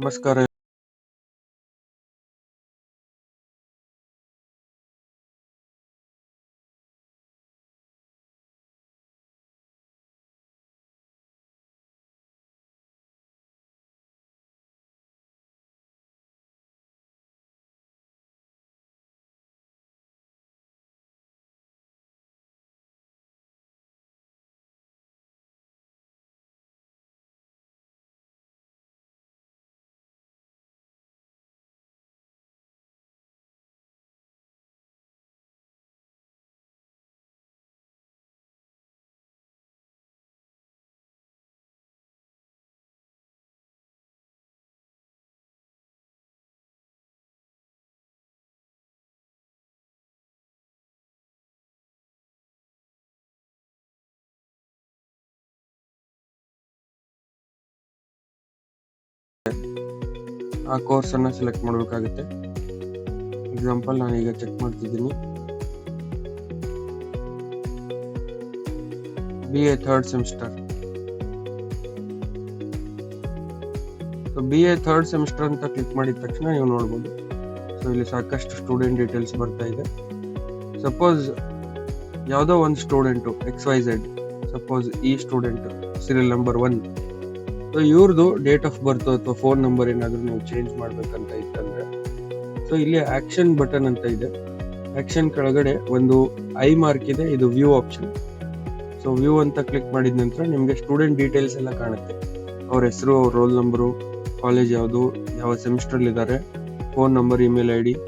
ನಮಸ್ಕಾರ. ಆ ಕೋರ್ಸ್ ಅನ್ನ ಸೆಲೆಕ್ಟ್ ಮಾಡಬೇಕಾಗುತ್ತೆ. ಎಕ್ಸಾಂಪಲ್ ನಾನೀಗ ಚೆಕ್ ಮಾಡ್ತಿದ್ದೀನಿ. BA third semester. So BA third semester ಅಂತ ಕ್ಲಿಕ್ ಮಾಡಿದ ತಕ್ಷಣ ನೀವು ನೋಡ್ಬೋದು. ಸೊ ಇಲ್ಲಿ ಸಾಕಷ್ಟು ಸ್ಟೂಡೆಂಟ್ ಡೀಟೇಲ್ಸ್ ಬರ್ತಾ ಇದೆ. ಸಪೋಸ್ ಯಾವುದೋ ಒಂದು ಸ್ಟೂಡೆಂಟು XYZ, ಸಪೋಸ್ ಈ ಸ್ಟೂಡೆಂಟ್ ಸೀರಿಯಲ್ ನಂಬರ್ 1. ಸೊ ಇವ್ರದ್ದು ಡೇಟ್ ಆಫ್ ಬರ್ತ್ ಅಥವಾ ಫೋನ್ ನಂಬರ್ ಏನಾದರೂ ನೀವು ಚೇಂಜ್ ಮಾಡ್ಬೇಕಂತ ಇತ್ತಂದ್ರೆ, ಸೊ ಇಲ್ಲಿ ಆಕ್ಷನ್ ಬಟನ್ ಅಂತ ಇದೆ. ಆಕ್ಷನ್ ಕೆಳಗಡೆ ಒಂದು ಐ ಮಾರ್ಕ್ ಇದೆ, ಇದು ವ್ಯೂ ಆಪ್ಷನ್. ಸೊ ವ್ಯೂ ಅಂತ ಕ್ಲಿಕ್ ಮಾಡಿದ ನಂತರ ನಿಮಗೆ ಸ್ಟೂಡೆಂಟ್ ಡೀಟೇಲ್ಸ್ ಎಲ್ಲ ಕಾಣುತ್ತೆ. ಅವ್ರ ಹೆಸರು, ಅವ್ರ ರೋಲ್ ನಂಬರು, ಕಾಲೇಜ್ ಯಾವುದು, ಯಾವ ಸೆಮಿಸ್ಟರ್ ಇದ್ದಾರೆ, phone number, email ID.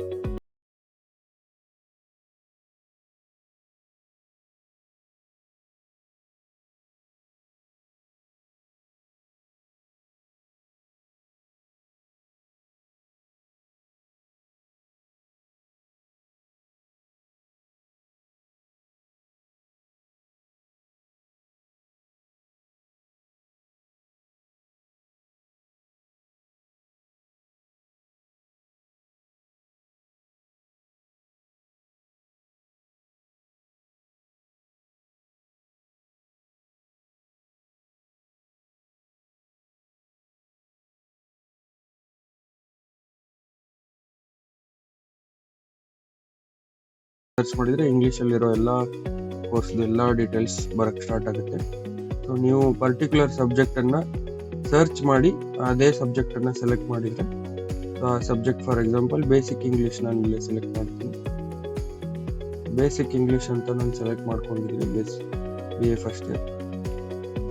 Search ಮಾಡಿದ್ರೆ ಇಂಗ್ಲೀಷಲ್ಲಿರೋ ಎಲ್ಲ ಕೋರ್ಸ್ದು ಎಲ್ಲ ಡೀಟೇಲ್ಸ್ ಬರಕ್ಕೆ ಸ್ಟಾರ್ಟ್ ಆಗುತ್ತೆ. ಸೊ ನೀವು ಪರ್ಟಿಕ್ಯುಲರ್ ಸಬ್ಜೆಕ್ಟನ್ನು ಸರ್ಚ್ ಮಾಡಿ ಅದೇ ಸಬ್ಜೆಕ್ಟನ್ನು ಸೆಲೆಕ್ಟ್ ಮಾಡಿದರೆ, ಆ subject for example basic English ನಾನು ಇಲ್ಲೇ ಸೆಲೆಕ್ಟ್ ಮಾಡ್ತೀನಿ. ಬೇಸಿಕ್ ಇಂಗ್ಲೀಷ್ ಅಂತ ನಾನು ಸೆಲೆಕ್ಟ್ ಮಾಡ್ಕೊಂಡಿದ್ದೀನಿ, BA ಫಸ್ಟ್ ಇಯರ್.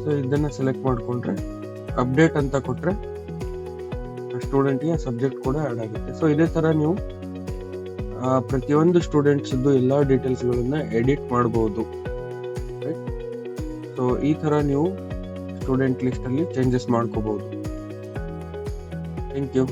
ಸೊ ಇದನ್ನು ಸೆಲೆಕ್ಟ್ ಮಾಡಿಕೊಂಡ್ರೆ ಅಪ್ಡೇಟ್ ಅಂತ ಕೊಟ್ಟರೆ ಸ್ಟೂಡೆಂಟ್ಗೆ ಸಬ್ಜೆಕ್ಟ್ ಕೂಡ ಆ್ಯಡ್ ಆಗುತ್ತೆ. ಸೊ ಇದೇ ಥರ ನೀವು ಪ್ರತಿಯೊಂದು ಸ್ಟೂಡೆಂಟ್ಸ್ದು ಎಲ್ಲ ಡೀಟೇಲ್ಸ್ಗಳನ್ನ ಎಡಿಟ್ ಮಾಡ್ಬೋದು. ಸೊ ಈ ಥರ ನೀವು ಸ್ಟೂಡೆಂಟ್ ಲಿಸ್ಟಲ್ಲಿ ಚೇಂಜಸ್ ಮಾಡ್ಕೋಬಹುದು. Thank you.